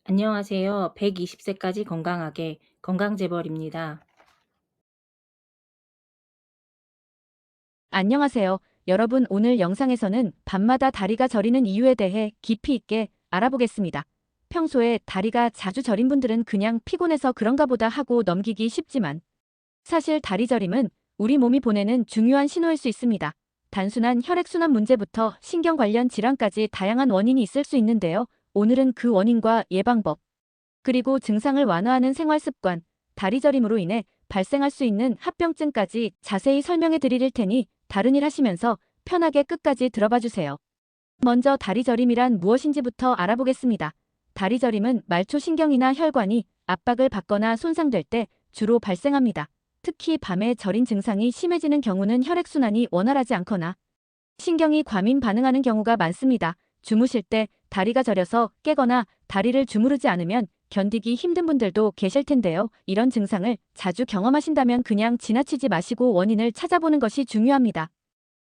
안녕하세요. 120세까지 건강하게 건강재벌입니다. 안녕하세요. 여러분, 오늘 영상에서는 밤마다 다리가 저리는 이유에 대해 깊이 있게 알아보겠습니다. 평소에 다리가 자주 저린 분들은 그냥 피곤해서 그런가 보다 하고 넘기기 쉽지만 사실 다리 저림은 우리 몸이 보내는 중요한 신호일 수 있습니다. 단순한 혈액순환 문제부터 신경 관련 질환까지 다양한 원인이 있을 수 있는데요. 오늘은 그 원인과 예방법, 그리고 증상을 완화하는 생활 습관, 다리 저림으로 인해 발생할 수 있는 합병증까지 자세히 설명해 드릴 테니 다른 일 하시면서 편하게 끝까지 들어봐 주세요. 먼저 다리 저림이란 무엇인지부터 알아보겠습니다. 다리 저림은 말초신경이나 혈관이 압박을 받거나 손상될 때 주로 발생합니다. 특히 밤에 저린 증상이 심해지는 경우는 혈액순환이 원활하지 않거나 신경이 과민 반응하는 경우가 많습니다. 주무실 때 다리가 저려서 깨거나 다리를 주무르지 않으면 견디기 힘든 분들도 계실 텐데요. 이런 증상을 자주 경험하신다면 그냥 지나치지 마시고 원인을 찾아보는 것이 중요합니다.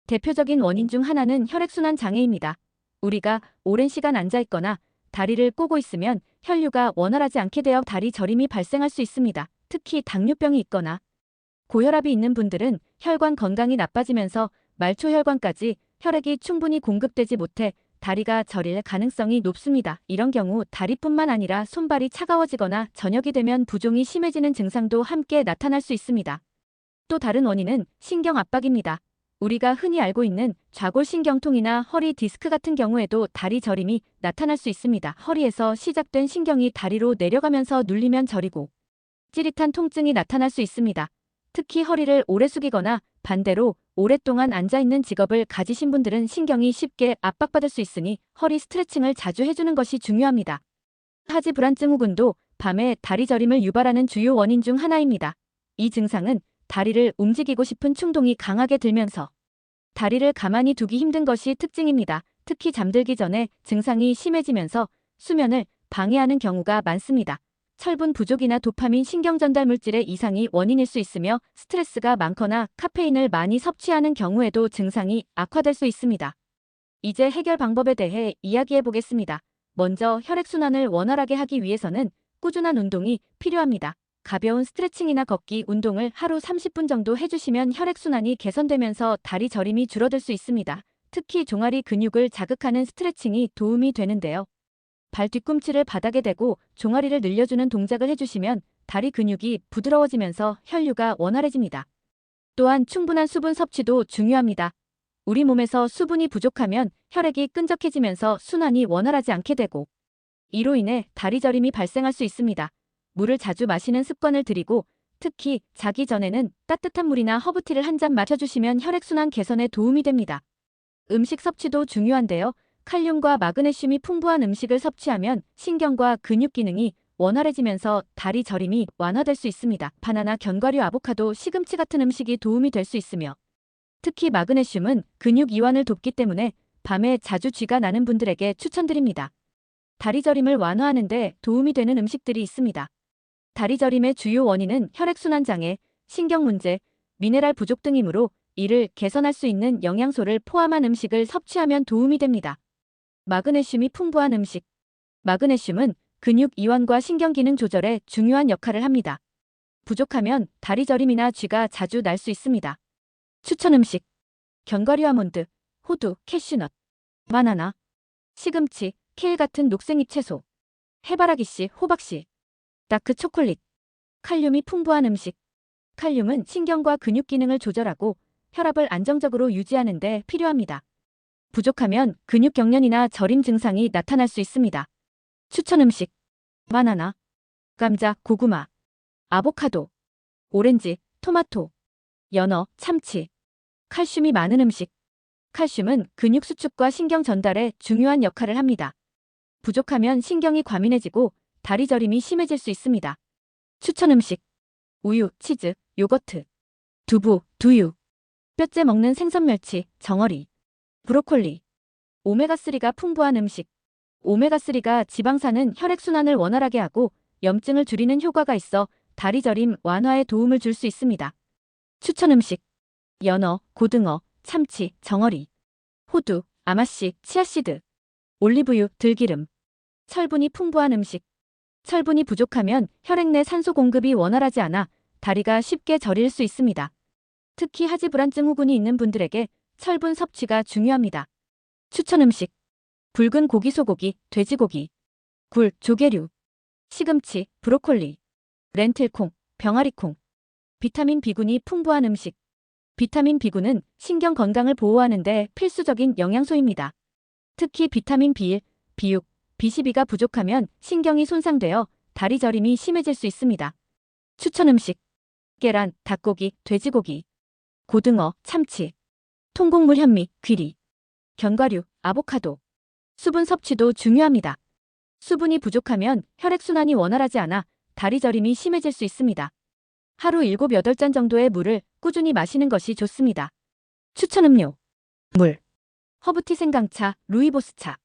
대표적인 원인 중 하나는 혈액순환 장애입니다. 우리가 오랜 시간 앉아 있거나 다리를 꼬고 있으면 혈류가 원활하지 않게 되어 다리 저림이 발생할 수 있습니다. 특히 당뇨병이 있거나 고혈압이 있는 분들은 혈관 건강이 나빠지면서 말초혈관까지 혈액이 충분히 공급되지 못해 다리가 저릴 가능성이 높습니다. 이런 경우 다리뿐만 아니라 손발이 차가워지거나 저녁이 되면 부종이 심해지는 증상도 함께 나타날 수 있습니다. 또 다른 원인은 신경 압박입니다. 우리가 흔히 알고 있는 좌골신경통이나 허리 디스크 같은 경우에도 다리 저림이 나타날 수 있습니다. 허리에서 시작된 신경이 다리로 내려가면서 눌리면 저리고 찌릿한 통증이 나타날 수 있습니다. 특히 허리를 오래 숙이거나 반대로 오랫동안 앉아있는 직업을 가지신 분들은 신경이 쉽게 압박받을 수 있으니 허리 스트레칭을 자주 해주는 것이 중요합니다. 하지 불안증후군도 밤에 다리 저림을 유발하는 주요 원인 중 하나입니다. 이 증상은 다리를 움직이고 싶은 충동이 강하게 들면서 다리를 가만히 두기 힘든 것이 특징입니다. 특히 잠들기 전에 증상이 심해지면서 수면을 방해하는 경우가 많습니다. 철분 부족이나 도파민 신경전달 물질의 이상이 원인일 수 있으며 스트레스가 많거나 카페인을 많이 섭취하는 경우에도 증상이 악화될 수 있습니다. 이제 해결 방법에 대해 이야기해 보겠습니다. 먼저 혈액순환을 원활하게 하기 위해서는 꾸준한 운동이 필요합니다. 가벼운 스트레칭이나 걷기 운동을 하루 30분 정도 해주시면 혈액순환이 개선되면서 다리 저림이 줄어들 수 있습니다. 특히 종아리 근육을 자극하는 스트레칭이 도움이 되는데요. 발 뒤꿈치를 바닥에 대고 종아리를 늘려주는 동작을 해주시면 다리 근육이 부드러워지면서 혈류가 원활해집니다. 또한 충분한 수분 섭취도 중요합니다. 우리 몸에서 수분이 부족하면 혈액이 끈적해지면서 순환이 원활하지 않게 되고 이로 인해 다리 저림이 발생할 수 있습니다. 물을 자주 마시는 습관을 들이고 특히 자기 전에는 따뜻한 물이나 허브티를 한 잔 마셔주시면 혈액순환 개선에 도움이 됩니다. 음식 섭취도 중요한데요. 칼륨과 마그네슘이 풍부한 음식을 섭취하면 신경과 근육 기능이 원활해지면서 다리 저림이 완화될 수 있습니다. 바나나, 견과류, 아보카도, 시금치 같은 음식이 도움이 될 수 있으며 특히 마그네슘은 근육 이완을 돕기 때문에 밤에 자주 쥐가 나는 분들에게 추천드립니다. 다리 저림을 완화하는 데 도움이 되는 음식들이 있습니다. 다리 저림의 주요 원인은 혈액순환 장애, 신경 문제, 미네랄 부족 등이므로 이를 개선할 수 있는 영양소를 포함한 음식을 섭취하면 도움이 됩니다. 마그네슘이 풍부한 음식. 마그네슘은 근육 이완과 신경 기능 조절에 중요한 역할을 합니다. 부족하면 다리 저림이나 쥐가 자주 날 수 있습니다. 추천 음식. 견과류, 아몬드, 호두, 캐슈넛, 바나나, 시금치, 케일 같은 녹색잎 채소, 해바라기씨, 호박씨, 다크 초콜릿. 칼륨이 풍부한 음식. 칼륨은 신경과 근육 기능을 조절하고 혈압을 안정적으로 유지하는 데 필요합니다. 부족하면 근육 경련이나 저림 증상이 나타날 수 있습니다. 추천 음식. 바나나, 감자, 고구마, 아보카도, 오렌지, 토마토, 연어, 참치. 칼슘이 많은 음식. 칼슘은 근육 수축과 신경 전달에 중요한 역할을 합니다. 부족하면 신경이 과민해지고 다리 저림이 심해질 수 있습니다. 추천 음식. 우유, 치즈, 요거트, 두부, 두유, 뼈째 먹는 생선, 멸치, 정어리, 브로콜리. 오메가3가 풍부한 음식. 오메가3가 지방산은 혈액순환을 원활하게 하고 염증을 줄이는 효과가 있어 다리 저림 완화에 도움을 줄 수 있습니다. 추천 음식. 연어, 고등어, 참치, 정어리, 호두, 아마씨, 치아씨드, 올리브유, 들기름. 철분이 풍부한 음식. 철분이 부족하면 혈액 내 산소 공급이 원활하지 않아 다리가 쉽게 저릴 수 있습니다. 특히 하지불안증 후군이 있는 분들에게 철분 섭취가 중요합니다. 추천 음식: 붉은 고기, 소고기, 돼지고기, 굴, 조개류, 시금치, 브로콜리, 렌틸콩, 병아리콩. 비타민 B군이 풍부한 음식. 비타민 B군은 신경 건강을 보호하는 데 필수적인 영양소입니다. 특히 비타민 B1, B6, B12가 부족하면 신경이 손상되어 다리 저림이 심해질 수 있습니다. 추천 음식: 계란, 닭고기, 돼지고기, 고등어, 참치, 통곡물 현미, 귀리, 견과류, 아보카도. 수분 섭취도 중요합니다. 수분이 부족하면 혈액순환이 원활하지 않아 다리 저림이 심해질 수 있습니다. 하루 7, 8잔 정도의 물을 꾸준히 마시는 것이 좋습니다. 추천 음료: 물, 허브티, 생강차, 루이보스차,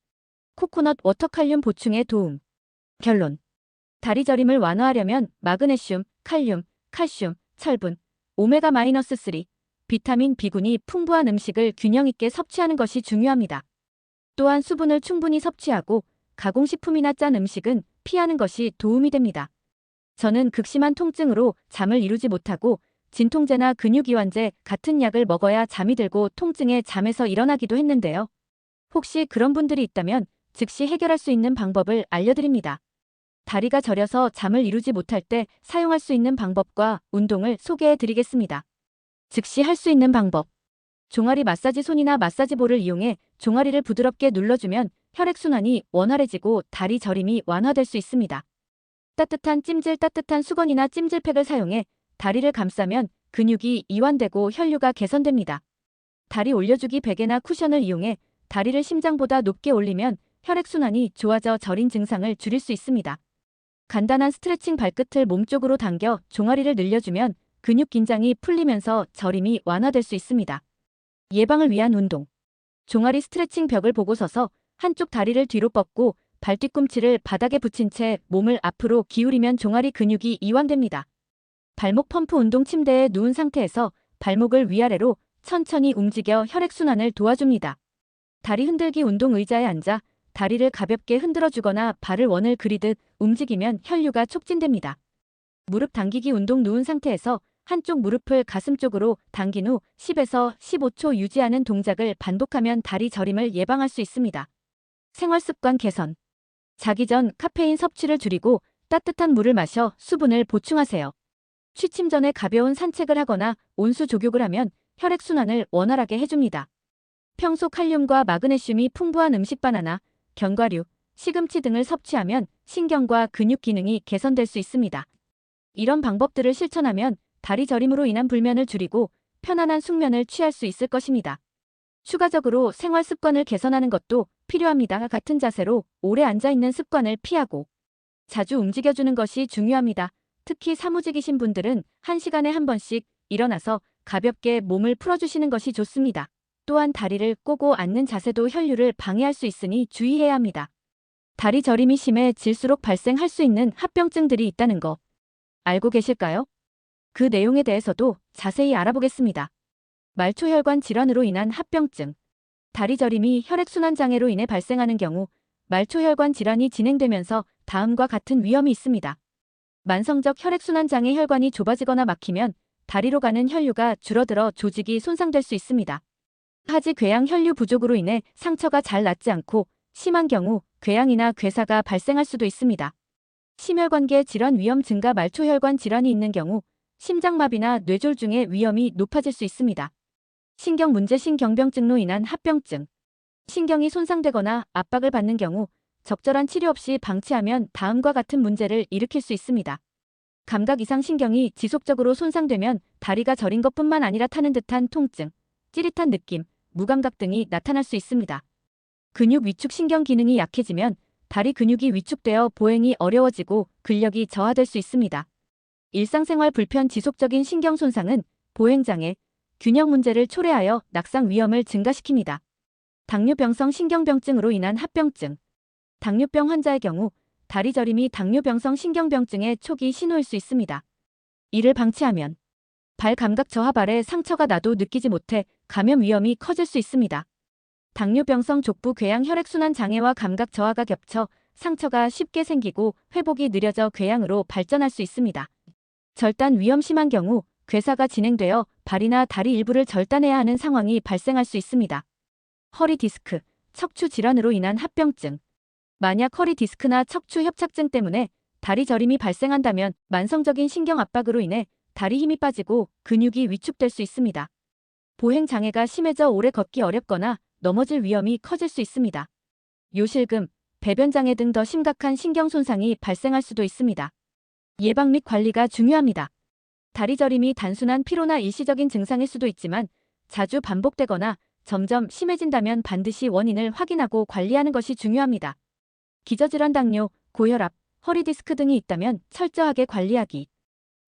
코코넛 워터. 칼륨 보충에 도움. 결론: 다리 저림을 완화하려면 마그네슘, 칼륨, 칼슘, 철분, 오메가-3, 비타민 B군이 풍부한 음식을 균형 있게 섭취하는 것이 중요합니다. 또한 수분을 충분히 섭취하고 가공식품이나 짠 음식은 피하는 것이 도움이 됩니다. 저는 극심한 통증으로 잠을 이루지 못하고 진통제나 근육이완제 같은 약을 먹어야 잠이 들고 통증에 잠에서 일어나기도 했는데요. 혹시 그런 분들이 있다면 즉시 해결할 수 있는 방법을 알려드립니다. 다리가 저려서 잠을 이루지 못할 때 사용할 수 있는 방법과 운동을 소개해 드리겠습니다. 즉시 할 수 있는 방법: 종아리 마사지 손이나 마사지볼을 이용해 종아리를 부드럽게 눌러주면 혈액순환이 원활해지고 다리 저림이 완화될 수 있습니다. 따뜻한 찜질, 따뜻한 수건이나 찜질팩을 사용해 다리를 감싸면 근육이 이완되고 혈류가 개선됩니다. 다리 올려주기 베개나 쿠션을 이용해 다리를 심장보다 높게 올리면 혈액순환이 좋아져 저린 증상을 줄일 수 있습니다. 간단한 스트레칭: 발끝을 몸쪽으로 당겨 종아리를 늘려주면 근육 긴장이 풀리면서 저림이 완화될 수 있습니다. 예방을 위한 운동: 종아리 스트레칭: 벽을 보고 서서 한쪽 다리를 뒤로 뻗고 발 뒤꿈치를 바닥에 붙인 채 몸을 앞으로 기울이면 종아리 근육이 이완됩니다. 발목 펌프 운동: 침대에 누운 상태에서 발목을 위아래로 천천히 움직여 혈액순환을 도와줍니다. 다리 흔들기 운동: 의자에 앉아 다리를 가볍게 흔들어주거나 발을 원을 그리듯 움직이면 혈류가 촉진됩니다. 무릎 당기기 운동: 누운 상태에서 한쪽 무릎을 가슴 쪽으로 당긴 후 10에서 15초 유지하는 동작을 반복하면 다리 저림을 예방할 수 있습니다. 생활습관 개선: 자기 전 카페인 섭취를 줄이고 따뜻한 물을 마셔 수분을 보충하세요. 취침 전에 가벼운 산책을 하거나 온수 족욕을 하면 혈액순환을 원활하게 해줍니다. 평소 칼륨과 마그네슘이 풍부한 음식: 바나나, 견과류, 시금치 등을 섭취하면 신경과 근육 기능이 개선될 수 있습니다. 이런 방법들을 실천하면 다리 저림으로 인한 불면을 줄이고 편안한 숙면을 취할 수 있을 것입니다. 추가적으로 생활 습관을 개선하는 것도 필요합니다. 같은 자세로 오래 앉아있는 습관을 피하고 자주 움직여주는 것이 중요합니다. 특히 사무직이신 분들은 1시간에 한 번씩 일어나서 가볍게 몸을 풀어주시는 것이 좋습니다. 또한 다리를 꼬고 앉는 자세도 혈류를 방해할 수 있으니 주의해야 합니다. 다리 저림이 심해질수록 발생할 수 있는 합병증들이 있다는 거 알고 계실까요? 그 내용에 대해서도 자세히 알아보겠습니다. 말초혈관 질환으로 인한 합병증. 다리 저림이 혈액순환 장애로 인해 발생하는 경우 말초혈관 질환이 진행되면서 다음과 같은 위험이 있습니다. 만성적 혈액순환 장애: 혈관이 좁아지거나 막히면 다리로 가는 혈류가 줄어들어 조직이 손상될 수 있습니다. 하지 궤양 혈류 부족으로 인해 상처가 잘 낫지 않고 심한 경우 궤양이나 괴사가 발생할 수도 있습니다. 심혈관계 질환 위험 증가: 말초혈관 질환이 있는 경우 심장마비나 뇌졸중의 위험이 높아질 수 있습니다. 신경 문제: 신경병증로 인한 합병증. 신경이 손상되거나 압박을 받는 경우 적절한 치료 없이 방치하면 다음과 같은 문제를 일으킬 수 있습니다. 감각 이상: 신경이 지속적으로 손상되면 다리가 저린 것뿐만 아니라 타는 듯한 통증, 찌릿한 느낌, 무감각 등이 나타날 수 있습니다. 근육 위축: 신경 기능이 약해지면 다리 근육이 위축되어 보행이 어려워지고 근력이 저하될 수 있습니다. 일상생활 불편: 지속적인 신경 손상은 보행장애, 균형 문제를 초래하여 낙상 위험을 증가시킵니다. 당뇨병성 신경병증으로 인한 합병증. 당뇨병 환자의 경우 다리 저림이 당뇨병성 신경병증의 초기 신호일 수 있습니다. 이를 방치하면 발 감각 저하: 발에 상처가 나도 느끼지 못해 감염 위험이 커질 수 있습니다. 당뇨병성 족부 궤양 혈액순환 장애와 감각 저하가 겹쳐 상처가 쉽게 생기고 회복이 느려져 궤양으로 발전할 수 있습니다. 절단 위험 심한 경우 괴사가 진행되어 발이나 다리 일부를 절단해야 하는 상황이 발생할 수 있습니다. 허리 디스크, 척추 질환으로 인한 합병증. 만약 허리 디스크나 척추 협착증 때문에 다리 저림이 발생한다면 만성적인 신경 압박으로 인해 다리 힘이 빠지고 근육이 위축될 수 있습니다. 보행 장애가 심해져 오래 걷기 어렵거나 넘어질 위험이 커질 수 있습니다. 요실금, 배변 장애 등 더 심각한 신경 손상이 발생할 수도 있습니다. 예방 및 관리가 중요합니다. 다리 저림이 단순한 피로나 일시적인 증상일 수도 있지만 자주 반복되거나 점점 심해진다면 반드시 원인을 확인하고 관리하는 것이 중요합니다. 기저질환, 당뇨, 고혈압, 허리 디스크 등이 있다면 철저하게 관리하기.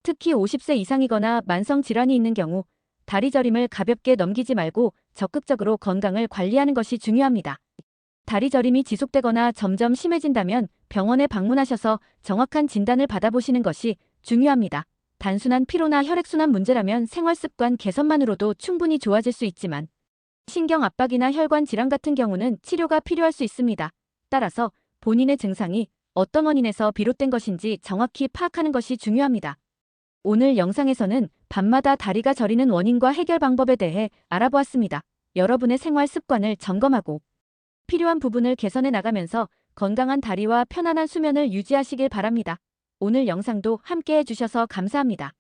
특히 50세 이상이거나 만성 질환이 있는 경우 다리 저림을 가볍게 넘기지 말고 적극적으로 건강을 관리하는 것이 중요합니다. 다리 저림이 지속되거나 점점 심해진다면 병원에 방문하셔서 정확한 진단을 받아보시는 것이 중요합니다. 단순한 피로나 혈액순환 문제라면 생활습관 개선만으로도 충분히 좋아질 수 있지만 신경 압박이나 혈관 질환 같은 경우는 치료가 필요할 수 있습니다. 따라서 본인의 증상이 어떤 원인에서 비롯된 것인지 정확히 파악하는 것이 중요합니다. 오늘 영상에서는 밤마다 다리가 저리는 원인과 해결 방법에 대해 알아보았습니다. 여러분의 생활 습관을 점검하고 필요한 부분을 개선해 나가면서 건강한 다리와 편안한 수면을 유지하시길 바랍니다. 오늘 영상도 함께 해주셔서 감사합니다.